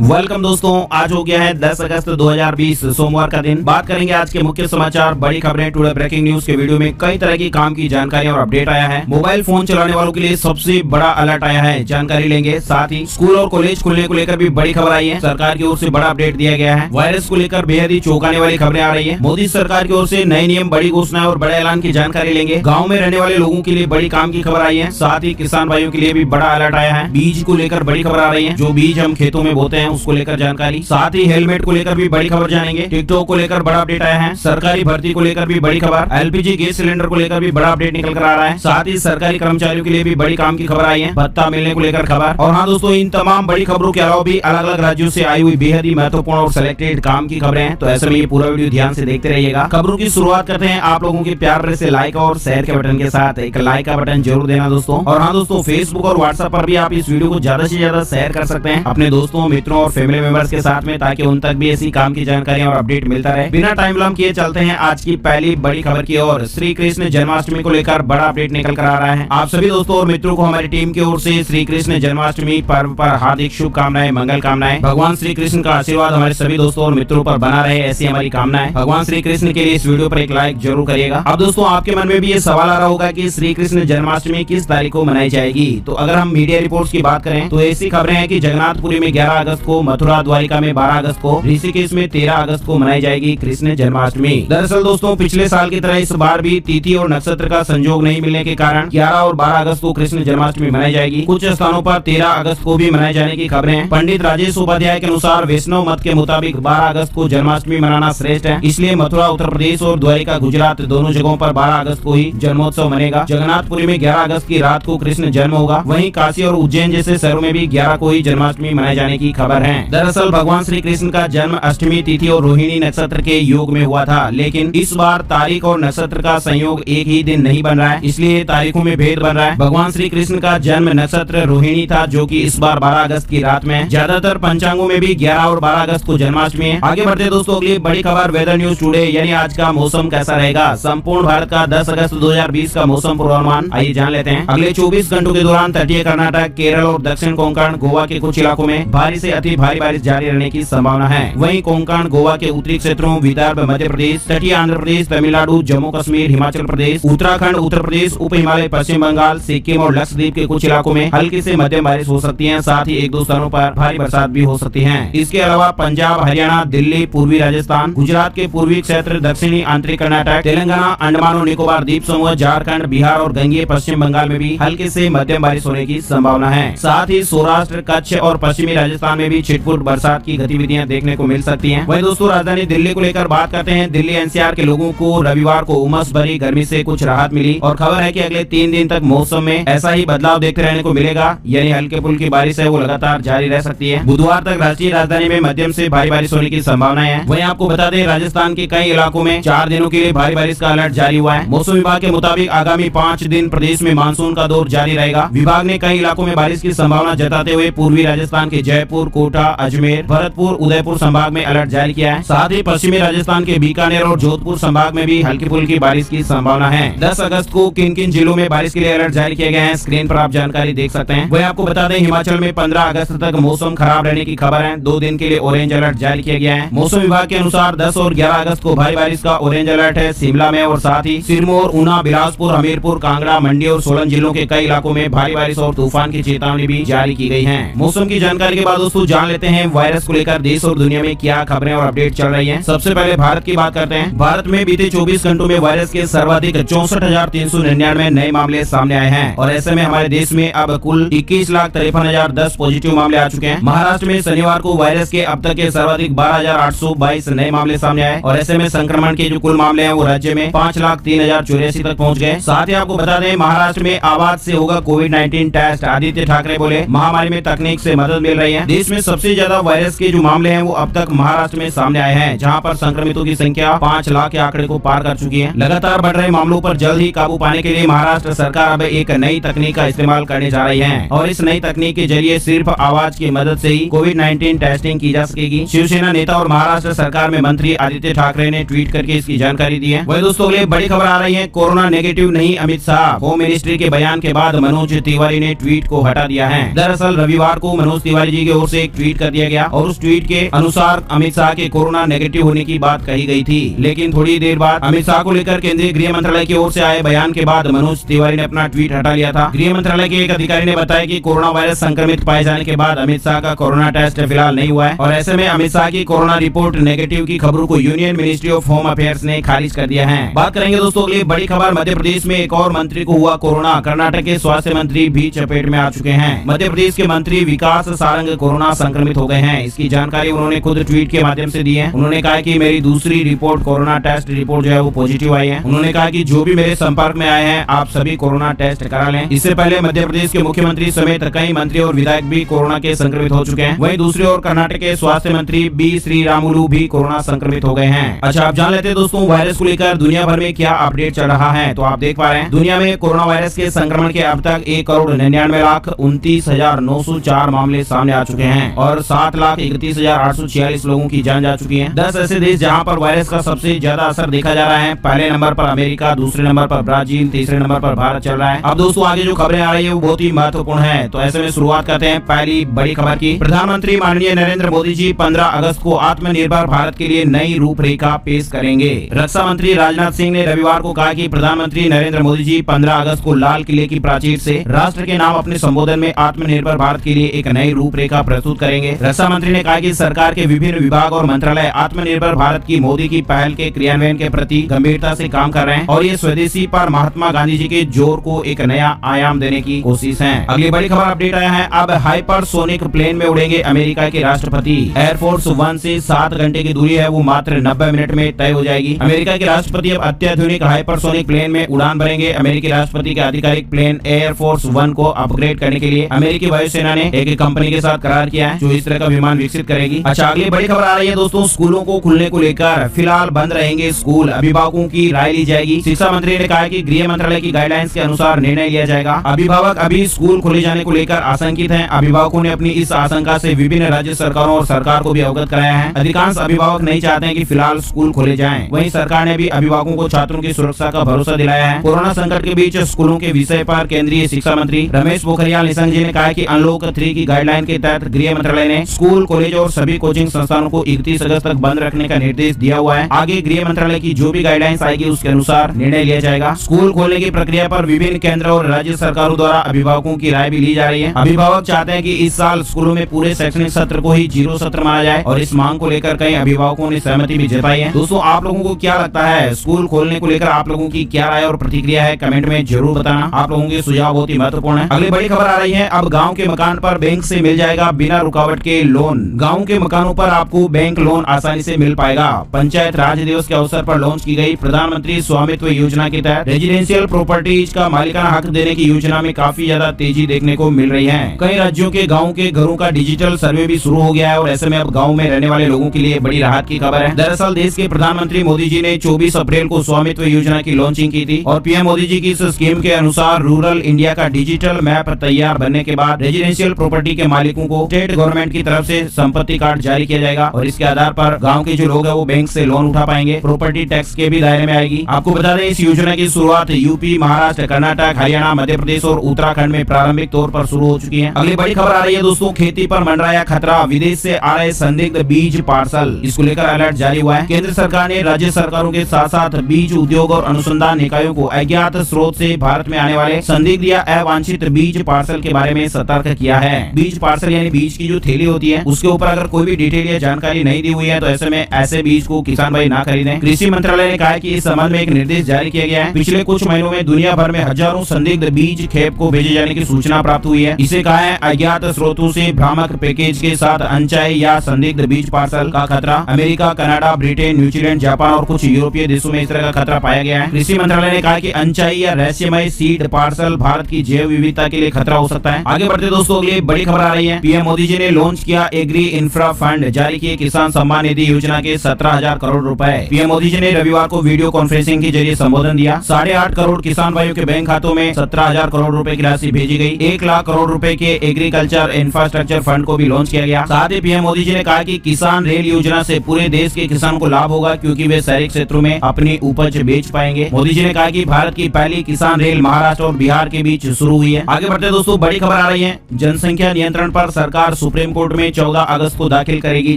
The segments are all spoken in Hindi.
वेलकम दोस्तों, आज हो गया है 10 अगस्त 2020 सोमवार का दिन। बात करेंगे आज के मुख्य समाचार, बड़ी खबरें, टुडे ब्रेकिंग न्यूज के वीडियो में कई तरह की काम की जानकारी और अपडेट आया है। मोबाइल फोन चलाने वालों के लिए सबसे बड़ा अलर्ट आया है, जानकारी लेंगे। साथ ही स्कूल और कॉलेज खुलने को लेकर भी बड़ी खबर आई है, सरकार की ओर से बड़ा अपडेट दिया गया है। वायरस को लेकर बेहद ही चौंकाने वाली खबरें आ रही है। मोदी सरकार की ओर से नए नियम, बड़ी घोषणा और बड़े ऐलान की जानकारी लेंगे। गाँव में रहने वाले लोगों के लिए बड़ी काम की खबर आई है। साथ ही किसान भाइयों के लिए भी बड़ा अलर्ट आया है। बीज को लेकर बड़ी खबर आ रही है, जो बीज हम खेतों में बोते हैं उसको लेकर जानकारी। साथ ही हेलमेट को लेकर भी बड़ी खबर जानेंगे। टिकटॉक को लेकर बड़ा अपडेट आया है। सरकारी भर्ती को लेकर भी बड़ी खबर। एलपीजी गैस सिलेंडर को लेकर भी बड़ा अपडेट निकल कर आ रहा है। साथ ही सरकारी कर्मचारियों के लिए भी बड़ी काम की खबर आई है, भत्ता मिलने को लेकर खबर। और हाँ दोस्तों, इन तमाम बड़ी खबरों के अलावा भी अलग अलग राज्यों से आई हुई बेहद ही महत्वपूर्ण और सिलेक्टेड काम की खबरें हैं। तो ऐसे में ये पूरा वीडियो ध्यान से देखते रहिएगा। खबरों की शुरुआत करते हैं आप लोगों के प्यार से लाइक और शेयर के बटन के साथ। एक लाइक का बटन जरूर देना दोस्तों। और हाँ दोस्तों, फेसबुक और व्हाट्सएप पर भी आप इस वीडियो को ज्यादा से ज्यादा शेयर कर सकते हैं अपने दोस्तों, मित्रों और फैमिली मेंबर्स के साथ में, ताकि उन तक भी ऐसी काम की जानकारी और अपडेट मिलता रहे। बिना टाइम विलंब किए चलते हैं आज की पहली बड़ी खबर की ओर। श्री कृष्ण जन्माष्टमी को लेकर बड़ा अपडेट निकल कर आ रहा है। आप सभी दोस्तों और मित्रों को हमारी टीम की ओर से श्री कृष्ण जन्माष्टमी पर्व पर हार्दिक शुभकामनाएं, मंगल कामनाएं। भगवान श्री कृष्ण का आशीर्वाद हमारे सभी दोस्तों और मित्रों पर बना रहे, ऐसी हमारी कामनाएं। भगवान श्री कृष्ण के लिए इस वीडियो पर एक लाइक जरूर करिएगा। अब दोस्तों, आपके मन में भी ये सवाल आ रहा होगा कि श्री कृष्ण जन्माष्टमी किस तारीख को मनाई जाएगी। तो अगर हम मीडिया रिपोर्ट्स की बात करें तो ऐसी खबरें हैं कि जगन्नाथपुरी में 11 अगस्त को, मथुरा द्वारिका में 12 अगस्त को, ऋषिकेश में 13 अगस्त को मनाई जाएगी कृष्ण जन्माष्टमी। दरअसल दोस्तों, पिछले साल की तरह इस बार भी तिथि और नक्षत्र का संयोग नहीं मिलने के कारण 11 और 12 अगस्त को कृष्ण जन्माष्टमी मनाई जाएगी। कुछ स्थानों पर 13 अगस्त को भी मनाए जाने की खबरें हैं। पंडित राजेश उपाध्याय के अनुसार वैष्णव मत के मुताबिक 12 अगस्त को जन्माष्टमी मनाना श्रेष्ठ है, इसलिए मथुरा उत्तर प्रदेश और द्वारिका गुजरात दोनों जगहों पर 12 अगस्त को ही जन्मोत्सव मनेगा। जगन्नाथपुरी में 11 अगस्त की रात को कृष्ण जन्म होगा। वहीं काशी और उज्जैन जैसे शहरों में भी 11 को ही जन्माष्टमी मनाए जाने की खबर है। दरअसल भगवान श्री कृष्ण का जन्म अष्टमी तिथि और रोहिणी नक्षत्र के योग में हुआ था, लेकिन इस बार तारीख और नक्षत्र का संयोग एक ही दिन नहीं बन रहा है, इसलिए तारीखों में भेद बन रहा है। भगवान श्री कृष्ण का जन्म नक्षत्र रोहिणी था, जो कि इस बार 12 अगस्त की रात में। ज्यादातर पंचांगों में भी 11 और 12 अगस्त को जन्माष्टमी है। आगे बढ़ते दोस्तों, अगली बड़ी खबर वेदर न्यूज टुडे, यानी आज का मौसम कैसा रहेगा। संपूर्ण भारत का 10 अगस्त 2020 का मौसम पूर्वानुमान आइए जान लेते हैं। अगले 24 घंटों के दौरान तटीय कर्नाटक, केरल और दक्षिण कोंकण, गोवा के कुछ इलाकों में भारी से अति भारी बारिश जारी रहने की संभावना है। वहीं कोंकण, गोवा के उत्तरी क्षेत्रों, विदर्भ, मध्य प्रदेश, तटीय आंध्र प्रदेश, तमिलनाडु, जम्मू कश्मीर, हिमाचल प्रदेश, उत्तराखंड, उत्तर प्रदेश, उप हिमालय, पश्चिम बंगाल, सिक्किम और लक्षद्वीप के कुछ इलाकों में हल्की से मध्यम बारिश हो सकती है। साथ ही एक दो स्थानों पर भारी बरसात भी हो सकती है। इसके अलावा पंजाब, हरियाणा, दिल्ली, पूर्वी राजस्थान, गुजरात के पूर्वी क्षेत्र, दक्षिणी आंतरिक कर्नाटक, तेलंगाना, अंडमान और निकोबार द्वीप समूह, झारखंड, बिहार और गंगेय पश्चिम बंगाल में भी हल्के से मध्यम बारिश होने की संभावना है। साथ ही सौराष्ट्र, कच्छ और पश्चिमी राजस्थान में भी छिटपुट बरसात की गतिविधियां देखने को मिल सकती हैं। वहीं दोस्तों, राजधानी दिल्ली को लेकर बात करते हैं। दिल्ली एनसीआर के लोगों को रविवार को उमस भरी गर्मी से कुछ राहत मिली और खबर है कि अगले 3 दिन तक मौसम में ऐसा ही बदलाव देखते रहने को मिलेगा, यानी हल्के फुल्की बारिश है वो लगातार जारी रह सकती है। बुधवार तक राष्ट्रीय राजधानी में मध्यम से भारी बारिश होने की संभावना है। वहीं आपको बता दें, राजस्थान के कई इलाकों में 4 दिनों के लिए भारी बारिश का अलर्ट जारी हुआ है। मौसम विभाग के मुताबिक आगामी 5 दिन प्रदेश में मानसून का दौर जारी रहेगा। विभाग ने कई इलाकों में बारिश की संभावना जताते हुए पूर्वी राजस्थान के जयपुर, कोटा, अजमेर, भरतपुर, उदयपुर संभाग में अलर्ट जारी किया है। साथ ही पश्चिमी राजस्थान के बीकानेर और जोधपुर संभाग में भी हल्की फुल्की बारिश की संभावना है। 10 अगस्त को किन किन जिलों में बारिश के लिए अलर्ट जारी किए गए हैं, स्क्रीन पर आप जानकारी देख सकते हैं। वही आपको बता दें, हिमाचल में 15 अगस्त तक मौसम खराब रहने की खबर है। 2 दिन के लिए ऑरेंज अलर्ट जारी किया गया है। मौसम विभाग के अनुसार 10 और 11 अगस्त को भारी बारिश का ऑरेंज अलर्ट है शिमला में, और साथ ही सिरमौर, ऊना, बिलासपुर, हमीरपुर, कांगड़ा, मंडी और सोलन जिलों के कई इलाकों में भारी बारिश और तूफान की चेतावनी भी जारी की गई है। मौसम की जानकारी के बाद दोस्तों जान लेते हैं वायरस को लेकर देश और दुनिया में क्या खबरें और अपडेट चल रही हैं। सबसे पहले भारत की बात करते हैं। भारत में बीते 24 घंटों में वायरस के सर्वाधिक 64,399 नए मामले सामने आए हैं, और ऐसे में हमारे देश में अब कुल 21,53,010 पॉजिटिव मामले आ चुके हैं। महाराष्ट्र में शनिवार को वायरस के अब तक के सर्वाधिक 12,822 नए मामले सामने आए, और ऐसे में संक्रमण के जो कुल मामले हैं वो राज्य में 5,03,084 तक पहुंच गए। साथ ही आपको बता दें, महाराष्ट्र में आवाज से होगा कोविड-19 टेस्ट। आदित्य ठाकरे बोले, महामारी में तकनीक से मदद मिल रही है। देश में सबसे ज्यादा वायरस के जो मामले हैं वो अब तक महाराष्ट्र में सामने आए हैं, जहां पर संक्रमितों की संख्या 5 लाख के आंकड़े को पार कर चुकी है। लगातार बढ़ रहे मामलों पर जल्द ही काबू पाने के लिए महाराष्ट्र सरकार अब एक नई तकनीक का इस्तेमाल करने जा रही है, और इस नई तकनीक के जरिए सिर्फ आवाज की मदद से ही कोविड-19 टेस्टिंग की जा सकेगी। शिवसेना नेता और महाराष्ट्र सरकार में मंत्री आदित्य ठाकरे ने ट्वीट करके इसकी जानकारी दी है। वही दोस्तों, अगले बड़ी खबर आ रही है। कोरोना नेगेटिव नहीं अमित शाह, होम मिनिस्ट्री के बयान के बाद मनोज तिवारी ने ट्वीट को हटा दिया है। दरअसल रविवार को मनोज तिवारी जी की ओर से एक ट्वीट कर दिया गया और उस ट्वीट के अनुसार अमित शाह के कोरोना नेगेटिव होने की बात कही गई थी। लेकिन थोड़ी देर बाद अमित शाह को लेकर केंद्रीय गृह मंत्रालय की ओर से आए बयान के बाद मनोज तिवारी ने अपना ट्वीट हटा लिया था। गृह मंत्रालय के एक अधिकारी ने बताया कि कोरोना वायरस संक्रमित पाए जाने के बाद अमित शाह का कोरोना टेस्ट फिलहाल नहीं हुआ है और ऐसे में अमित शाह की कोरोना रिपोर्ट नेगेटिव की खबरों को union ministry of home affairs ने खारिज कर दिया है। बात करेंगे दोस्तों अगली बड़ी खबर, मध्य प्रदेश में एक और मंत्री को हुआ कोरोना। कर्नाटक के स्वास्थ्य मंत्री भी चपेट में आ चुके हैं। मध्य प्रदेश के मंत्री विकास सारंग कोरोना संक्रमित हो गए हैं। इसकी जानकारी उन्होंने खुद ट्वीट के माध्यम से दी है। उन्होंने कहा कि मेरी दूसरी रिपोर्ट कोरोना टेस्ट रिपोर्ट जो है वो पॉजिटिव आई है। उन्होंने कहा कि जो भी मेरे संपर्क में आए हैं आप सभी कोरोना टेस्ट करा लें। इससे पहले मध्य प्रदेश के मुख्यमंत्री समेत कई मंत्री और विधायक भी कोरोना के संक्रमित हो चुके हैं। वहीं दूसरी ओर कर्नाटक के स्वास्थ्य मंत्री बी श्रीरामुलु भी कोरोना संक्रमित हो गए हैं। अच्छा, आप जान लेते हैं दोस्तों वायरस को लेकर दुनिया भर में क्या अपडेट चल रहा है। तो आप देख पा रहे हैं दुनिया में कोरोना वायरस के संक्रमण के अब तक 1,99,29,904 मामले सामने आ चुके हैं और 7,31,846 लोगों की जान जा चुकी है। 10 ऐसे देश जहां पर वायरस का सबसे ज्यादा असर देखा जा रहा है। पहले नंबर पर अमेरिका, दूसरे नंबर पर ब्राजील, तीसरे नंबर पर भारत चल रहा है। अब दोस्तों आगे जो खबरें आ रही है वो बहुत ही महत्वपूर्ण है। तो ऐसे में शुरुआत करते हैं पहली बड़ी खबर की। प्रधानमंत्री माननीय नरेंद्र मोदी जी 15 अगस्त को आत्मनिर्भर भारत के लिए नई रूपरेखा पेश करेंगे। रक्षा मंत्री राजनाथ सिंह ने रविवार को कहा कि प्रधानमंत्री नरेंद्र मोदी जी 15 अगस्त को लाल किले की प्राचीर से राष्ट्र के नाम अपने संबोधन में आत्मनिर्भर भारत के लिए एक नई रूपरेखा प्रस्तुत करेंगे। रक्षा मंत्री ने कहा कि सरकार के विभिन्न विभाग और मंत्रालय आत्मनिर्भर भारत की मोदी की पहल के क्रियान्वयन के प्रति गंभीरता से काम कर रहे हैं और ये स्वदेशी पर महात्मा गांधी जी के जोर को एक नया आयाम देने की कोशिश है। अगली बड़ी खबर अपडेट आया है। अब हाइपरसोनिक प्लेन में उड़ेंगे अमेरिका के राष्ट्रपति। एयरफोर्स 1 से 7 घंटे की दूरी है वो मात्र 90 मिनट में तय हो जाएगी। अमेरिका के राष्ट्रपति अब अत्याधुनिक हाइपरसोनिक प्लेन में उड़ान भरेंगे। अमेरिकी राष्ट्रपति के आधिकारिक प्लेन एयरफोर्स 1 को अपग्रेड करने के लिए अमेरिकी वायुसेना ने एक कंपनी के साथ करार किया है जो इस तरह का विमान विकसित करेगी। अच्छा, अगली बड़ी खबर आ रही है दोस्तों स्कूलों को खुलने को लेकर। फिलहाल बंद रहेंगे स्कूल, अभिभावकों की राय ली जाएगी। शिक्षा मंत्री ने कहा कि गृह मंत्रालय की गाइडलाइंस के अनुसार निर्णय लिया जाएगा। अभिभावक अभी स्कूल खोले जाने को लेकर आशंकित हैं। अभिभावकों ने अपनी इस आशंका से विभिन्न राज्य सरकारों और सरकार को भी अवगत कराया है। अधिकांश अभिभावक नहीं चाहते हैं कि फिलहाल स्कूल खोले जाएं। वहीं सरकार ने भी अभिभावकों को छात्रों की सुरक्षा का भरोसा दिलाया है। कोरोना संकट के बीच स्कूलों के विषय पर केंद्रीय शिक्षा मंत्री रमेश पोखरियाल निशंक जी ने कहा कि अनलॉक 3 की गाइडलाइन के तहत गृह मंत्रालय ने स्कूल, कॉलेज और सभी कोचिंग संस्थानों को 31 अगस्त तक बंद रखने का निर्देश दिया हुआ है। आगे गृह मंत्रालय की जो भी गाइडलाइंस आएगी उसके अनुसार निर्णय लिया जाएगा। स्कूल खोलने की प्रक्रिया पर विभिन्न केंद्र और राज्य सरकारों द्वारा अभिभावकों की राय भी ली जा रही है। अभिभावक चाहते हैं कि इस साल स्कूलों में पूरे शैक्षणिक सत्र को ही 0 सत्र माना जाए और इस मांग को लेकर कई अभिभावकों ने सहमति भी जताई है। दोस्तों आप लोगों को क्या लगता है, स्कूल खोलने को लेकर आप लोगों की क्या राय और प्रतिक्रिया है, कमेंट में जरूर बताना। आप लोगों के सुझाव बहुत ही महत्वपूर्ण है। अगली बड़ी खबर आ रही है। अब गाँव के मकान पर बैंक से मिल जाएगा बिना रुकावट के लोन। गाँव के मकानों पर आपको बैंक लोन आसानी से मिल पाएगा। पंचायत राज दिवस के अवसर पर लॉन्च की गई प्रधानमंत्री स्वामित्व योजना के तहत रेजिडेंशियल प्रॉपर्टीज का मालिकाना हक देने की योजना में काफी ज्यादा तेजी देखने को मिल रही है। कई राज्यों के गाँव के घरों का डिजिटल सर्वे भी शुरू हो गया है और ऐसे में अब गाँव में रहने वाले लोगों के लिए बड़ी राहत की खबर है। दरअसल देश के प्रधानमंत्री मोदी जी ने 24 अप्रैल को स्वामित्व योजना की लॉन्चिंग की थी और पीएम मोदी जी की इस स्कीम के अनुसार रूरल इंडिया का डिजिटल मैप तैयार बनने के बाद रेजिडेंशियल प्रॉपर्टी के मालिकों को स्टेट गवर्नमेंट की तरफ से संपत्ति कार्ड जारी किया जाएगा और इसके आधार पर गाँव के जो लोग है वो बैंक से लोन उठा पाएंगे। प्रॉपर्टी टैक्स के भी दायरे में आएगी। आपको बता दें इस योजना की शुरुआत यूपी, महाराष्ट्र, कर्नाटक, हरियाणा, मध्य प्रदेश और उत्तराखंड में प्रारंभिक तौर पर शुरू हो चुकी है। अगली बड़ी खबर आ रही है दोस्तों, खेती पर मंडराया खतरा, विदेश से आ रहे संदिग्ध बीज पार्सल। इसको लेकर अलर्ट जारी हुआ है। केंद्र सरकार ने राज्य सरकारों के साथ साथ बीज उद्योग और अनुसंधान निकायों को अज्ञात स्रोत से भारत में आने वाले संदिग्ध या अवांछित बीज पार्सल के बारे में सतर्क किया है। बीज पार्सल यानी बीज की जो थैली होती है उसके ऊपर अगर कोई भी डिटेल या जानकारी नहीं दी हुई है तो ऐसे में ऐसे बीज को किसान भाई ना खरीदें। कृषि मंत्रालय ने कहा है कि इस संबंध में एक निर्देश जारी किया गया है। पिछले कुछ महीनों में दुनिया भर में हजारों संदिग्ध बीज खेप को भेजे जाने की सूचना प्राप्त हुई है। इसे कहा है अज्ञात स्रोतों से भ्रामक पैकेज के साथ अनचाहे या संदिग्ध बीज पार्सल का खतरा। America, Canada, Britain, New Zealand, Japan और कुछ यूरोपीय देशों में इस तरह का खतरा पाया गया है। कृषि मंत्रालय ने कहा कि अनचाहे या रहस्यमय सीड पार्सल भारत की जैव विविधता के लिए खतरा हो सकता है। आगे बढ़ते दोस्तों अगली बड़ी खबर आ रही है। पीएम मोदी जी ने लॉन्च किया एग्री इंफ्रा फंड, जारी किए किसान सम्मान निधि योजना के 17,000 करोड़ रुपए। पीएम मोदी जी ने रविवार को वीडियो कॉन्फ्रेंसिंग के जरिए संबोधन दिया। 8.5 करोड़ किसान भाइयों के बैंक खातों में 17,000 करोड़ रुपए की राशि भेजी गई। 1 लाख करोड़ रुपए के एग्रीकल्चर इंफ्रास्ट्रक्चर फंड को भी लॉन्च किया गया। साथ ही पीएम मोदी जी ने कहा कि किसान रेल योजना से पूरे देश के किसान को लाभ होगा क्योंकि वे शहरी क्षेत्रों में अपनी उपज बेच पाएंगे। मोदी जी ने कहा कि भारत की पहली किसान रेल महाराष्ट्र और बिहार के बीच शुरू हुई है। आगे बढ़ते दोस्तों बड़ी खबर आ रही है। जनसंख्या नियंत्रण पर सरकार सुप्रीम कोर्ट में 14 अगस्त को दाखिल करेगी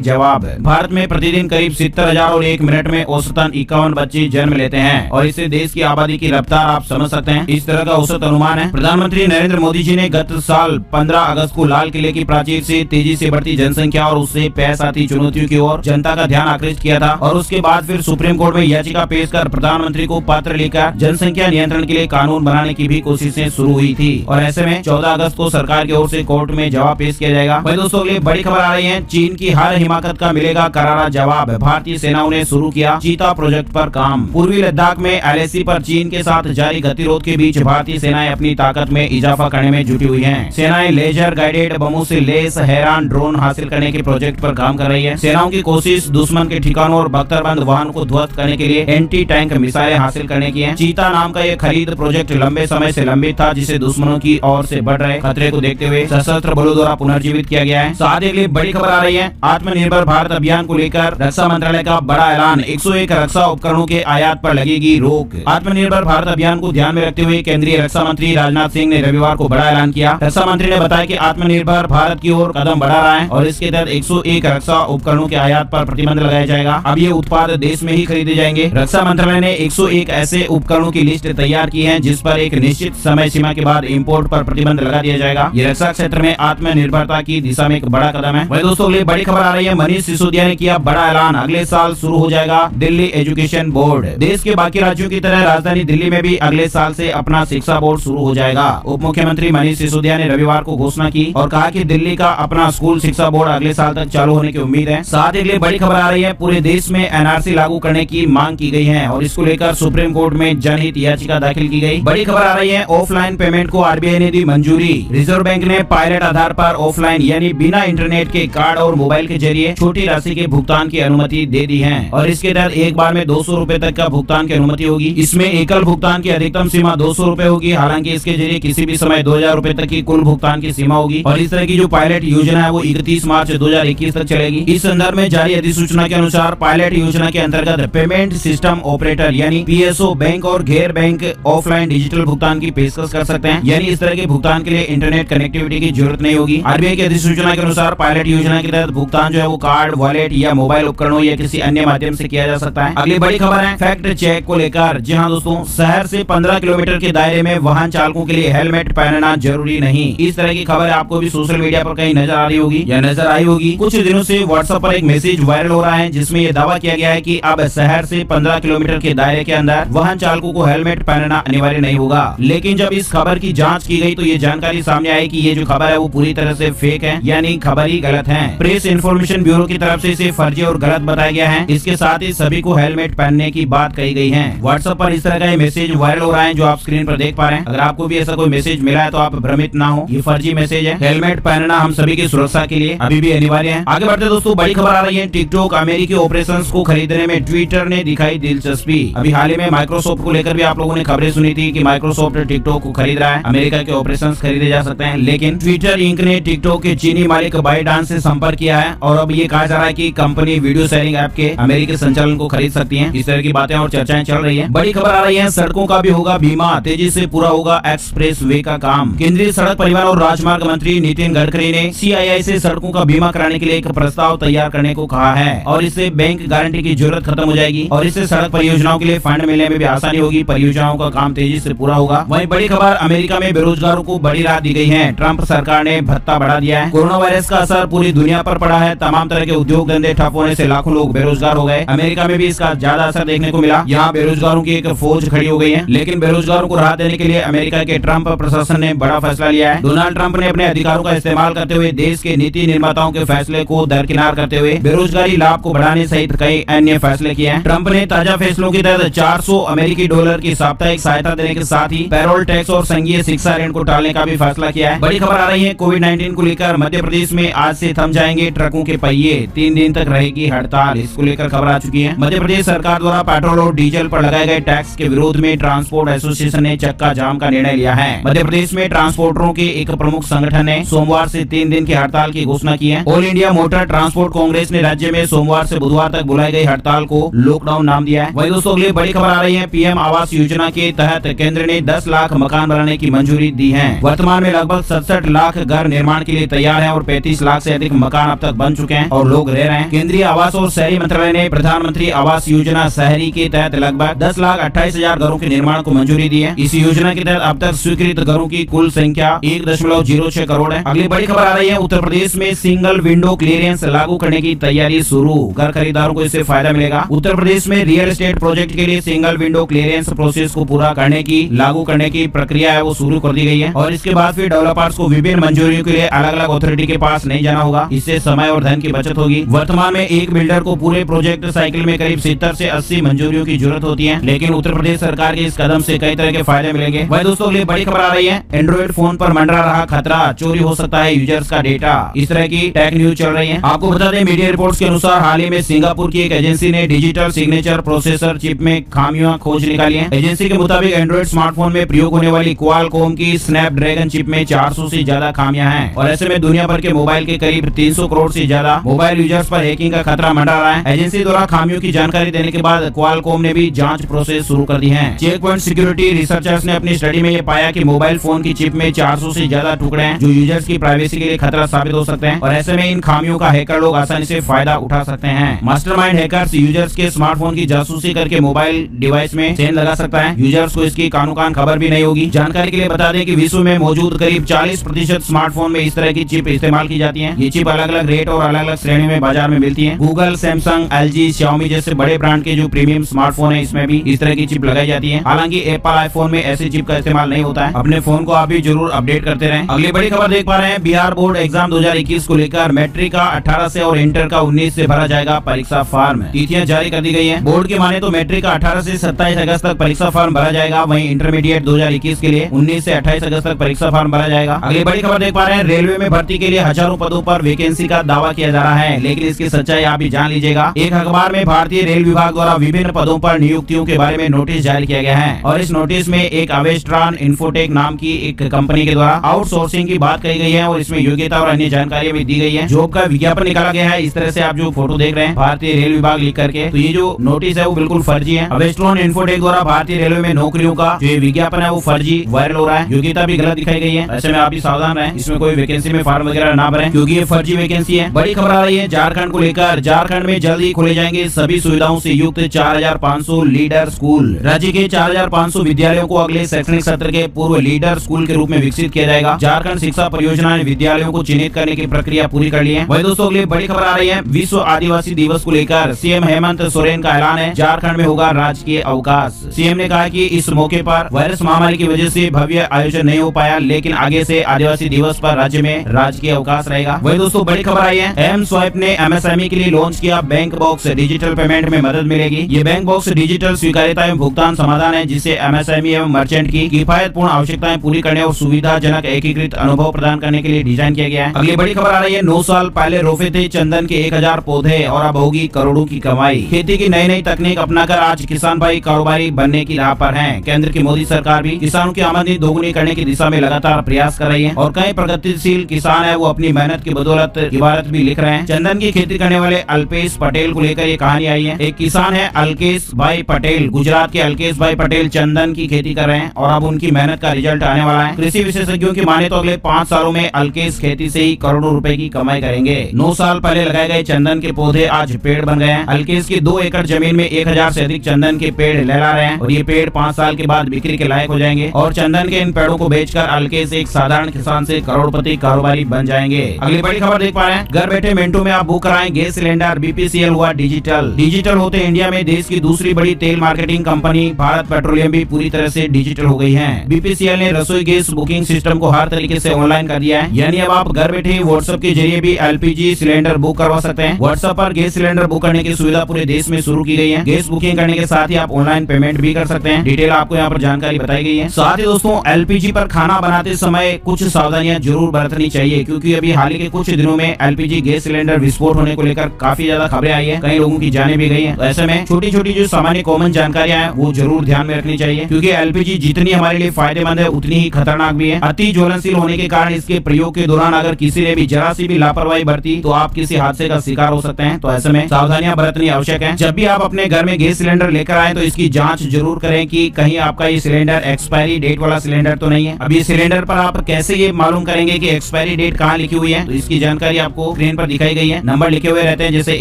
जवाब। भारत में प्रतिदिन करीब 70,000 और 1 मिनट में औसतन 51 बच्चे जन्म लेते हैं और इससे देश की आबादी की रफ्तार आप समझ सकते हैं। इस तरह का औसत अनुमान है। प्रधानमंत्री नरेंद्र मोदी जी ने गत साल 15 अगस्त को लाल किले की प्राचीर से तेजी से बढ़ती जनसंख्या और उससे पेश आती चुनौतियों की ओर जनता का ध्यान आकृष्ट किया था और उसके बाद फिर सुप्रीम कोर्ट में याचिका पेश कर प्रधानमंत्री को पत्र लिखकर जनसंख्या नियंत्रण के लिए कानून बनाने की भी कोशिशें शुरू हुई थी और ऐसे में 14 अगस्त को सरकार की ओर से कोर्ट में जवाब पेश किया जाएगा। वही दोस्तों अगली बड़ी खबर आ रही है, चीन की हर हिमाकत का मिलेगा करारा जवाब। भारतीय सेनाओं ने शुरू किया चीता प्रोजेक्ट पर काम। पूर्वी लद्दाख में LAC पर चीन के साथ जारी गतिरोध के बीच भारतीय सेनाएं अपनी ताकत में इजाफा करने में जुटी हुई हैं। सेनाएं लेजर गाइडेड बमों से लैस हैरान ड्रोन हासिल करने के प्रोजेक्ट पर काम कर रही है। सेनाओं की कोशिश दुश्मन के ठिकानों और बख्तरबंद वाहन को ध्वस्त करने के लिए एंटी टैंक मिसाइलें हासिल करने की है। चीता नाम का ये खरीद प्रोजेक्ट लंबे समय से लंबित था, जिसे दुश्मनों की ओर से बढ़ रहे खतरे को देखते हुए सशस्त्र बलों द्वारा पुनर्जीवित किया गया है। साथ ही बड़ी खबर आ रही है, आत्मनिर्भर भारत अभियान को लेकर रक्षा मंत्रालय का बड़ा ऐलान। 101 रक्षा उपकरणों के आयात पर लगेगी रोक। आत्मनिर्भर भारत अभियान को ध्यान में रखते हुए केंद्रीय रक्षा मंत्री राजनाथ सिंह ने रविवार को बड़ा ऐलान किया। रक्षा मंत्री ने बताया कि आत्मनिर्भर भारत की ओर कदम बढ़ा रहा है और इसके तहत 101 रक्षा उपकरणों के आयात पर प्रतिबंध लगाया जाएगा। अब ये उत्पाद देश में ही खरीदे जाएंगे। रक्षा मंत्रालय ने 101 ऐसे उपकरणों की लिस्ट तैयार की है जिस पर एक निश्चित समय सीमा के बाद इंपोर्ट पर प्रतिबंध लगा दिया जाएगा। ये रक्षा क्षेत्र में आत्मनिर्भरता की दिशा में एक बड़ा कदम है। वही दोस्तों अगली बड़ी खबर आ रही है, मनीष सिसोदिया ने किया बड़ा ऐलान। अगले साल शुरू हो जाएगा दिल्ली एजुकेशन बोर्ड। देश के बाकी राज्यों की तरह राजधानी दिल्ली में भी अगले साल से अपना शिक्षा बोर्ड शुरू हो जाएगा। उप मुख्यमंत्री मनीष सिसोदिया ने रविवार को घोषणा की और कहा कि दिल्ली का अपना स्कूल शिक्षा बोर्ड अगले साल तक चालू होने की उम्मीद है। साथ ही बड़ी खबर आ रही है, पूरे देश में NRC लागू करने की मांग की गई है और इसको लेकर सुप्रीम कोर्ट में जनहित याचिका दाखिल की गई। बड़ी खबर आ रही है, ऑफलाइन पेमेंट को RBI ने दी मंजूरी। रिजर्व बैंक ने पायलट आधार पर ऑफलाइन यानी बिना इंटरनेट के कार्ड और मोबाइल के जरिए छोटी राशि के भुगतान की अनुमति दे दी है और इसके तहत एक बार में 200 रुपए तक का भुगतान की अनुमति होगी। इसमें एकल भुगतान की अधिकतम सीमा 200 रुपए होगी। हालांकि इसके जरिए किसी भी समय 2000 रुपए तक की कुल भुगतान की सीमा होगी और इस तरह की जो पायलट योजना है वो 31 मार्च 2021 तक चलेगी। इस संदर्भ में जारी अधिसूचना के अनुसार पायलट योजना के अंतर्गत पेमेंट सिस्टम ऑपरेटर यानी PSO बैंक और गैर बैंक ऑफलाइन डिजिटल भुगतान की पेशकश कर सकते हैं। यानी इस तरह के भुगतान के लिए इंटरनेट कनेक्टिविटी की जरूरत नहीं होगी। RBI की अधिसूचना के अनुसार पायलट योजना के तहत भुगतान जो है वो कार्ड, वॉलेट या मोबाइल उपकरणों या किसी अन्य माध्यम से किया जा सकता है। अगली बड़ी खबर है फैक्ट चेक को लेकर। जी हाँ दोस्तों, शहर से 15 किलोमीटर के दायरे में वाहन चालकों के लिए हेलमेट पहनना जरूरी नहीं। इस तरह की खबर आपको भी सोशल मीडिया पर कहीं नजर आ रही होगी या नजर आई होगी। कुछ दिनों से व्हाट्सएप पर एक मैसेज वायरल हो रहा है जिसमें यह दावा किया गया है कि अब शहर से 15 किलोमीटर के दायरे के अंदर वाहन चालकों को हेलमेट पहनना अनिवार्य नहीं होगा। लेकिन जब इस खबर की जांच की गई तो ये जानकारी सामने आई कि ये जो खबर है वो पूरी तरह से फेक है, यानी खबर ही गलत है। प्रेस इन्फॉर्मेशन ब्यूरो की तरफ से इसे फर्जी और गलत बताया गया है। इसके साथ ही सभी को हेलमेट पहनने की बात कही गई है। व्हाट्सएप पर इस तरह का मैसेज वायरल हो रहा है जो आप स्क्रीन पर देख पा रहे हैं। अगर आपको भी ऐसा कोई मैसेज मिला है तो आप भ्रमित ना हो, ये फर्जी मैसेज है। हेलमेट पहनना हम सभी की सुरक्षा के लिए अभी भी अनिवार्य है। आगे बढ़ते दोस्तों, बड़ी खबर आ रही है, टिकटॉक अमेरिकी ऑपरेशंस को खरीदने में ट्विटर ने दिखाई दिलचस्पी। अभी हाल ही में माइक्रोसॉफ्ट को लेकर भी आप लोगों ने खबरें सुनी थी कि माइक्रोसॉफ्ट टिकटॉक को खरीद रहा है, अमेरिका के ऑपरेशंस खरीदे जा सकते हैं। लेकिन ट्विटर इंक ने टिकटॉक के चीनी मालिक बाइडांस से संपर्क किया है और अब ये कहा जा रहा है कि कंपनी वीडियो शेयरिंग ऐप के अमेरिकी संचालन को खरीद सकती है। इस तरह की बातें और चर्चाएं चल रही है। बड़ी खबर आ रही है, सड़कों का भी होगा बीमा, तेजी से पूरा होगा एक्सप्रेस वे का काम। केंद्रीय सड़क परिवहन और राजमार्ग मंत्री नितिन गडकरी ने CII से सड़कों का बीमा कराने के लिए एक प्रस्ताव तैयार करने को कहा है और इससे बैंक गारंटी की जरूरत खत्म हो जाएगी और इससे सड़क परियोजनाओं के लिए फंड मिलने में भी आसानी होगी। परियोजनाओं का काम तेजी से पूरा होगा। वहीं बड़ी खबर, अमेरिका में बेरोजगारों को बड़ी राहत दी गई है। ट्रंप सरकार ने भत्ता बढ़ा दिया है। कोरोना वायरस का असर पूरी दुनिया पर पड़ा है। तमाम तरह के उद्योग धंधे ठप होने से लाखों लोग बेरोजगार हो गए। अमेरिका में भी इसका ज्यादा असर देखने को मिला। यहाँ बेरोजगारों की एक फौज खड़ी हो गई है। लेकिन बेरोजगारों को राहत देने के लिए अमेरिका के ट्रंप प्रशासन ने बड़ा फैसला लिया है। डोनाल्ड ट्रंप ने अपने अधिकारों का इस्तेमाल करते हुए देश के नीति निर्माताओं के फैसले को दरकिनार करते हुए बेरोजगारी लाभ को बढ़ाने सहित कई अन्य फैसले किए हैं। ट्रंप ने ताजा फैसलों के तहत $400 की साप्ताहिक सहायता देने के साथ ही पैरोल टैक्स और संघीय शिक्षा ऋण को टालने का भी फैसला किया है। बड़ी खबर आ रही है, कोविड-19 को लेकर मध्य प्रदेश में आज से थम जाएंगे ट्रकों के पहिए, 3 दिन तक रहेगी हड़ताल। इसको लेकर खबर आ चुकी है। मध्य प्रदेश सरकार द्वारा पेट्रोल और डीजल पर लगाए गए टैक्स के विरोध में ट्रांसपोर्ट एसोसिएशन ने चक्का जाम का निर्णय लिया है। मध्य प्रदेश में ट्रांसपोर्टरों के एक प्रमुख संगठन ने सोमवार से 3 दिन की हड़ताल की घोषणा की है। All India motor transport Congress ने राज्य में सोमवार से बुधवार तक बुलाई गई हड़ताल को लॉकडाउन नाम दिया है। वही दोस्तों अगली बड़ी खबर आ रही है, PM आवास योजना के तहत केंद्र ने 10 लाख मकान बनाने की मंजूरी दी है। वर्तमान में लगभग 67 लाख घर निर्माण के लिए तैयार तैयार है और 35 लाख से अधिक मकान अब तक बन चुके हैं और लोग रह रहे हैं। केंद्रीय आवास और शहरी मंत्रालय ने प्रधानमंत्री आवास योजना शहरी के तहत लगभग 10,28,000 घरों के निर्माण को मंजूरी दी है। इस योजना के तहत अब तक स्वीकृत घरों की कुल संख्या 1.06 करोड़ है। अगली बड़ी खबर आ रही है, उत्तर प्रदेश में सिंगल विंडो क्लियरेंस लागू करने की तैयारी शुरू। घर खरीदारों को इससे फायदा मिलेगा। उत्तर प्रदेश में रियल एस्टेट प्रोजेक्ट के लिए सिंगल विंडो क्लियरेंस प्रोसेस को पूरा करने की लागू करने की प्रक्रिया है वो शुरू कर दी गई है और इसके बाद फिर डेवलपर्स को विभिन्न मंजूरियों के लिए अलग अलग अथॉरिटी के पास नहीं जाना होगा। इससे समय और धन की बचत होगी। वर्तमान में एक बिल्डर को पूरे प्रोजेक्ट साइकिल में करीब 70 से 80 मंजूरियों की जरूरत होती है, लेकिन उत्तर प्रदेश सरकार के इस कदम से कई तरह के फायदे मिलेंगे। वही दोस्तों अगली बड़ी खबर आ रही है, एंड्रॉइड फोन पर मंडरा रहा खतरा, चोरी हो सकता है यूजर्स का डेटा। इस तरह की टेक न्यूज चल रही है। आपको बता दें, मीडिया रिपोर्ट्स के अनुसार हाल ही में सिंगापुर की एक एजेंसी ने डिजिटल सिग्नेचर प्रोसेसर चिप में खामियां खोज निकाली है। एजेंसी के मुताबिक एंड्रॉइड स्मार्टफोन में प्रयोग होने वाली क्वालकॉम की स्नैपड्रैगन चिप में 400 से ज्यादा खामियां हैं और ऐसे में दुनिया भर के मोबाइल के करीब 300 करोड़ से ज्यादा मोबाइल यूजर्स पर हैकिंग का खतरा मंडरा रहा है। एजेंसी द्वारा खामियों की जानकारी देने के बाद क्वालकॉम ने भी जांच प्रोसेस शुरू कर दी है। चेक पॉइंट सिक्योरिटी रिसर्चर्स ने अपनी स्टडी में ये पाया कि मोबाइल फोन की चिप में 400 से ज्यादा टुकड़े हैं जो यूजर्स की प्राइवेसी के लिए खतरा साबित हो सकते हैं और ऐसे में इन खामियों का हैकर लोग आसानी से फायदा उठा सकते हैं। मास्टरमाइंड हैकर्स यूजर्स के स्मार्टफोन की जासूसी करके मोबाइल डिवाइस में चेन लगा सकता है। यूजर्स को इसकी कानूकान खबर भी नहीं होगी। जानकारी के लिए बता दें कि विश्व में मौजूद करीब 40% स्मार्टफोन में इस तरह की चिप इस्तेमाल की जाती है। ये चिप अलग अलग रेट और अलग अलग श्रेणी में बाजार में मिलती है। गूगल, सैमसंग, एलजी, Xiaomi जैसे बड़े ब्रांड के जो प्रीमियम स्मार्टफोन है इसमें भी इस तरह की चिप लगाई जाती है। हालांकि एप्पल आईफोन में ऐसी चिप का इस्तेमाल नहीं होता है। अपने फोन को आप भी जरूर अपडेट करते रहें। अगली बड़ी खबर देख पा रहे हैं, बिहार बोर्ड एग्जाम 2021 को लेकर मैट्रिक का 18 से और इंटर का 19 से भरा जाएगा परीक्षा फॉर्म। तिथियां जारी कर दी गई है। बोर्ड की माने तो मैट्रिक का 18 से 27 अगस्त तक परीक्षा फॉर्म भरा जाएगा। वहीं इंटरमीडिएट 2021 के लिए 19 से 28 अगस्त तक परीक्षा फॉर्म भरा जाएगा। अगली बड़ी खबर देख पा रहे हैं, रेलवे में भर्ती के लिए हजारों पदों पर वैकेंसी का दावा किया जा रहा है, लेकिन इसकी सच्चाई आप भी जान लीजिएगा। एक अखबार में भारतीय रेल विभाग द्वारा विभिन्न पदों पर नियुक्तियों के बारे में नोटिस जारी किया गया है और इस नोटिस में एक अवेस्ट्रान इन्फोटेक नाम की एक कंपनी के द्वारा आउटसोर्सिंग की बात कही गई है और इसमें योग्यता और अन्य जानकारी भी दी गई है। जॉब का विज्ञापन निकाला गया है। इस तरह से आप जो फोटो देख रहे हैं भारतीय रेल विभाग लिख करके, तो ये जो नोटिस है वो बिल्कुल फर्जी है। अवेस्ट्रॉन इन्फोटेक द्वारा भारतीय रेलवे में नौकरियों का जो विज्ञापन है वो फर्जी वायरल हो रहा है। योग्यता भी गलत दिखाई गई है। ऐसे में आप भी सावधान रहें, इसमें कोई वैकेंसी में फॉर्म वगैरह ना भरें क्योंकि ये फर्जी वैकेंसी है। बड़ी खबर आ रही है झारखंड को लेकर, झारखंड में जल्द ही खोले जाएंगे सभी सुविधाओं से युक्त 4,500 लीडर स्कूल। राज्य के 4,500 विद्यालयों को अगले शैक्षणिक सत्र के पूर्व लीडर स्कूल के रूप में विकसित किया जाएगा। झारखंड शिक्षा परियोजना ने विद्यालयों को चिन्हित करने की प्रक्रिया पूरी कर ली है। वही दोस्तों अगली बड़ी खबर आ रही है, विश्व आदिवासी दिवस को लेकर सीएम हेमंत सोरेन का ऐलान है, झारखंड में होगा राजकीय अवकाश। सीएम ने कहा कि इस मौके पर वायरस महामारी की वजह से भव्य आयोजन नहीं हो पाया, लेकिन आगे से आदिवासी दिवस पर राज्य में राजकीय अवकाश रहेगा। वही दोस्तों बड़ी खबर आई है, एम स्वाइप ने एमएसएमई के लिए लॉन्च किया बैंक बॉक्स, डिजिटल पेमेंट में मदद मिलेगी। ये बैंक बॉक्स डिजिटल स्वीकार्यता एवं भुगतान समाधान है जिससे एमएसएमई एवं मर्चेंट की किफायतपूर्ण आवश्यकताएं पूरी करने और सुविधाजनक एकीकृत अनुभव प्रदान करने के लिए डिजाइन किया गया है। अगली बड़ी खबर आ रही है, 9 साल पहले रोपे थे चंदन के 1000 पौधे और अब होगी करोड़ों की कमाई। खेती की नई नई तकनीक अपनाकर आज किसान भाई कारोबारी बनने की राह पर हैं। केंद्र की मोदी सरकार भी किसानों की आमदनी दोगुनी करने की दिशा में लगातार प्रयास कर रही है और कई प्रगतिशील किसान है वो अपनी मेहनत की बदौलत इबारत भी लिख रहे हैं। चंदन की खेती करने वाले अल्पेश पटेल को लेकर ये कहानी आई है। एक किसान है अल्केश भाई पटेल, गुजरात के अल्केश भाई पटेल चंदन की खेती कर रहे हैं और अब उनकी मेहनत का रिजल्ट आने वाला है। कृषि विशेषज्ञों की माने तो अगले 5 सालों में अल्केश खेती से ही करोड़ों रुपए की कमाई करेंगे। 9 साल पहले लगाए गए चंदन के पौधे आज पेड़ बन गए हैं। अल्केश की 2 एकड़ जमीन में 1000 से अधिक चंदन के पेड़ लहरा रहे हैं और ये पेड़ 5 साल के बाद बिक्री के लायक हो जाएंगे और चंदन के इन पेड़ों को बेचकर अल्केश एक साधारण किसान से करोड़पति कारोबारी बन जाएंगे। अगली बड़ी खबर देख पा रहे हैं, घर बैठे मिनटों में आप बुक कराएं गैस सिलेंडर, बीपीसीएल हुआ डिजिटल होते इंडिया में देश की दूसरी बड़ी तेल मार्केटिंग कंपनी भारत पेट्रोलियम भी पूरी तरह से डिजिटल हो गई है। बीपीसीएल ने रसोई गैस बुकिंग सिस्टम को हर तरीके से ऑनलाइन कर दिया है, यानी अब आप घर बैठे व्हाट्सएप के जरिए भी एलपीजी सिलेंडर बुक करवा सकते हैं। व्हाट्सएप पर गैस सिलेंडर बुक करने की सुविधा पूरे देश में शुरू की गई है। गैस बुकिंग करने के साथ ही आप ऑनलाइन पेमेंट भी कर सकते हैं। डिटेल आपको यहाँ पर जानकारी बताई गई है। साथ ही दोस्तों एलपीजी पर खाना बनाते समय कुछ सावधानियां जरूर बरतनी चाहिए क्योंकि अभी हाल ही के कुछ दिनों में एलपीजी गैस सिलेंडर विस्फोट होने को लेकर काफी ज्यादा खबरें आई है, कई लोगों की जाने भी गई है। तो ऐसे में छोटी छोटी जो सामान्य कॉमन जानकारियां हैं वो जरूर ध्यान में रखनी चाहिए क्योंकि एलपीजी जितनी हमारे लिए फायदेमंद है उतनी ही खतरनाक भी है। अति ज्वलनशील होने के कारण इसके प्रयोग के दौरान अगर किसी ने भी जरा सी भी लापरवाही बरती तो आप किसी हादसे का शिकार हो सकते हैं। तो ऐसे में सावधानियां बरतनी आवश्यक है। जब भी आप अपने घर में गैस सिलेंडर लेकर आए तो इसकी जांच जरूर करें कि कहीं आपका ये सिलेंडर एक्सपायरी डेट वाला सिलेंडर तो नहीं है। अब ये सिलेंडर पर आप कैसे ये मालूम करेंगे कि एक्सपायरी एक्सपायरी डेट कहाँ लिखी हुई है, तो इसकी जानकारी आपको स्क्रीन पर दिखाई गई है। नंबर लिखे हुए रहते हैं जैसे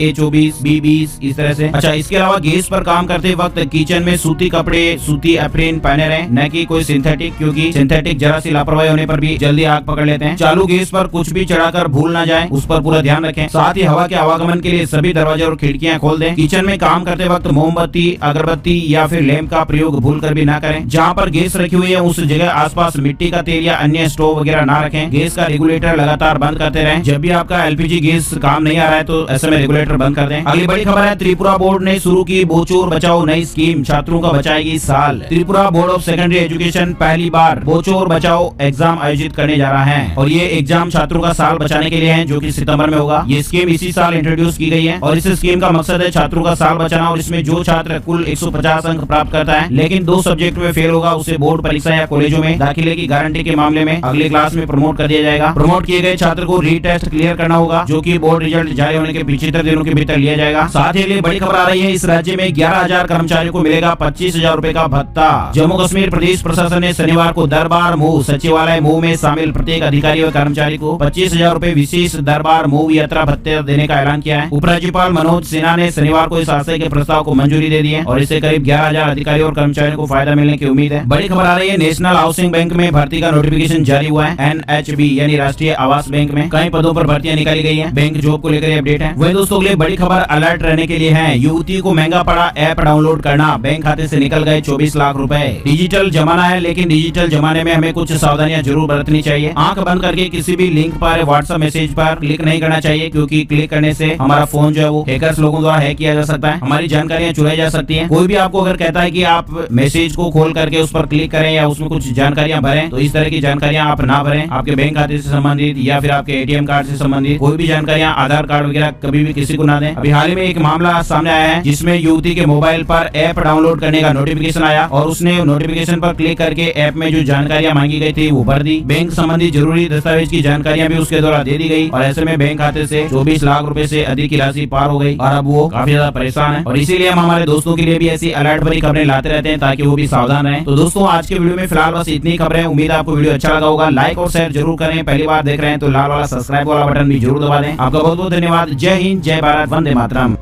A24, B20 इस तरह से। अच्छा, इसके अलावा गैस पर काम करते वक्त किचन में सूती कपड़े, सूती एप्रिन पहने रहें, न कि कोई सिंथेटिक, क्योंकि सिंथेटिक जरा सी लापरवाही होने पर भी जल्दी आग पकड़ लेते हैं। चालू गैस पर कुछ भी चढ़ाकर भूल ना जाए, उस पर पूरा ध्यान रखें। साथ ही हवा के आवागमन के लिए सभी दरवाजे और खिड़कियां खोल दें। किचन में काम करते वक्त मोमबत्ती, अगरबत्ती या फिर लैंप का प्रयोग भूल कर भी ना करें। जहाँ पर गैस रखी हुई है उस जगह आसपास मिट्टी का तेल या अन्य स्टोव वगैरह ना रखें। गैस का रेगुलेटर लगातार बंद करते रहें। जब भी आपका LPG गैस काम नहीं आ रहा है तो ऐसे में रेगुलेटर बंद कर दें। अगली बड़ी खबर है, त्रिपुरा बोर्ड ने शुरू की बोचोर बचाओ नई स्कीम, छात्रों का बचाएगी साल। Tripura board of secondary education पहली बार बोचोर बचाओ एग्जाम आयोजित करने जा रहा है और ये एग्जाम छात्रों का साल बचाने के लिए है, जो कि सितंबर में होगा। ये स्कीम इसी साल इंट्रोड्यूस की गई है और इस स्कीम का मकसद है छात्रों का साल बचाना। और इसमें जो छात्र कुल 150 अंक प्राप्त करता है लेकिन 2 सब्जेक्ट में फेल होगा, उसे बोर्ड परीक्षा या कॉलेजों में दाखिले की गारंटी के मामले में अगली क्लास में प्रमोट कर दिया जाएगा। प्रमोट किए गए छात्र को रीटेस्ट क्लियर करना होगा, जो कि बोर्ड रिजल्ट जारी होने के 75 दिनों के भीतर लिया जाएगा। साथ ही बड़ी खबर आ रही है, इस राज्य में 11,000 कर्मचारियों को मिलेगा 25,000 रूपए का भत्ता। जम्मू कश्मीर प्रदेश प्रशासन ने शनिवार को दरबार मूव सचिवालय मूव में शामिल प्रत्येक अधिकारी व कर्मचारी को 25,000 रूपए विशेष दरबार मूव यात्रा भत्ते देने का ऐलान किया है। उपराज्यपाल मनोज सिन्हा ने शनिवार को इस आशय के प्रस्ताव को मंजूरी दे दी है और इससे करीब 11,000 अधिकारियों और कर्मचारियों को फायदा मिलने की उम्मीद है। बड़ी खबर आ रही है, नेशनल हाउसिंग बैंक में भर्ती का नोटिफिकेशन जारी हुआ है। NHB यानी राष्ट्रीय आवास बैंक में कई पदों पर भर्तियां निकाली गई है। बैंक जॉब को लेकर अपडेट है। वही दोस्तों के लिए बड़ी खबर अलर्ट रहने के लिए है, युवती को महंगा पड़ा ऐप डाउनलोड करना, बैंक खाते से निकल गए 24 लाख रुपए। डिजिटल जमाना है, लेकिन डिजिटल जमाने में हमें कुछ सावधानियां जरूर बरतनी चाहिए। आंख बंद करके किसी भी लिंक पर, व्हाट्सएप मैसेज पर क्लिक नहीं करना चाहिए, क्योंकि क्लिक करने से हमारा फोन जो है वो हैकर्स लोगों द्वारा हैक किया जा सकता है, हमारी जानकारियां चुराई जा सकती हैं। कोई भी आपको अगर कहता है कि आप मैसेज को खोल करके उस पर क्लिक करें या उसमें कुछ जानकारियां भरें, तो इस तरह की जानकारियां आप ना भरें। आपके बैंक खाते से संबंधित या फिर आपके ATM कार्ड से संबंधित कोई भी जानकारियां, आधार कार्ड वगैरह कभी भी किसी को ना दें। अभी हाल ही में एक मामला सामने आया है जिसमें युवती के मोबाइल पर ऐप डाउनलोड करने का नोटिफिकेशन आया और उसने नोटिफिकेशन पर क्लिक करके ऐप में जो जानकारियां मांगी गई थी वो भर दी। बैंक संबंधी जरूरी दस्तावेज की जानकारियां भी उसके द्वारा दे दी गई और ऐसे में बैंक खाते से 24 लाख रुपए से अधिक की राशि पार हो गई और अब वो काफी ज्यादा परेशान है। और इसीलिए हम हमारे दोस्तों के लिए भी ऐसी अलर्ट भरी खबरें लाते रहते हैं ताकि वो भी सावधान रहें। तो दोस्तों, आज के वीडियो में फिलहाल बस इतनी खबरें। उम्मीद है आपको वीडियो अच्छा लगा होगा। लाइक और शेयर जरूर करें। पहली बार देख रहे हैं तो लाल वाला सब्सक्राइब वाला बटन भी जरूर दबा दें। आपका बहुत बहुत धन्यवाद। जय हिंद, जय भारत, वंदे मातरम।